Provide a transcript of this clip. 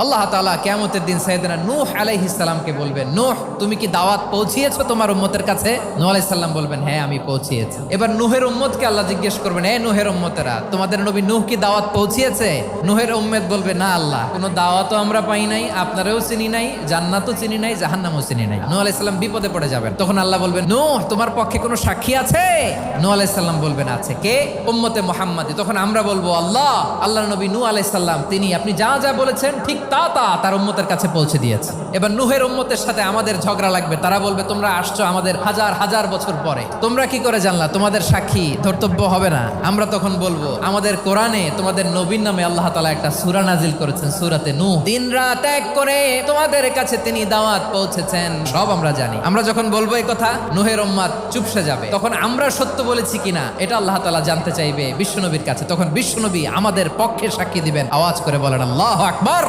আল্লাহ তাআলা কিয়ামতের দিন সাইয়েদনা নূহ আলাইহিস সালামকে বলবেন, নূহ তুমি কি দাওয়াত পৌঁছিয়েছো তোমার উম্মতের কাছে? নূহ আলাইহিস সালাম বলবেন, হ্যাঁ আমি পৌঁছিয়েছি। এবার নূহের উম্মতকে আল্লাহ জিজ্ঞেস করবেন, হে নূহের উম্মতেরা, তোমাদের নবী নূহ কি দাওয়াত পৌঁছিয়েছে? নূহের উম্মত বলবে, না আল্লাহ, কোনো দাওয়াতও আমরা পাই নাই, আপনারাও চিনি নাই, জান্নাতও চিনি নাই, জাহান্নামও চিনি নাই। নূহ আলাইহিস সালাম বিপদে পড়ে যাবেন। তখন আল্লাহ বলবেন, নূহ তোমার পক্ষে কোনো সাক্ষী আছে? নূহ আলাইহিস সালাম বলবেন, আছে। কে? উম্মতে মুহাম্মাদি। তখন আমরা বলবো, আল্লাহর নবী নূহ আলাইহিস সালাম তিনি আপনি যা যা বলেছেন ঠিক তা তার উম্মতের কাছে পৌঁছে দিয়েছে। এবার নূহের উম্মতের সাথে আমাদের ঝগড়া লাগবে। তারা বলবে, তোমরা আসছো আমাদের হাজার হাজার বছর পরে, তোমরা কি করে জানলা? তোমাদের সাক্ষী ধর্তব্য হবে না? আমরা তখন বলবো, আমাদের কোরআনে তোমাদের নবীর নামে আল্লাহ তাআলা একটা সূরা নাজিল করেছেন, সূরাতে নূহ। দিন রাত এক করে তোমাদের কাছে তিনি দাওয়াত পৌঁছেছেন, সব আমরা জানি। আমরা যখন বলবো এই কথা, নূহের উম্মত চুপসে যাবে। তখন আমরা সত্য বলেছি কিনা এটা আল্লাহ তাআলা জানতে চাইবে বিশ্বনবীর কাছে। তখন বিশ্বনবী আমাদের পক্ষে সাক্ষী দিবেন। আওয়াজ করে বলেন আল্লাহু আকবার।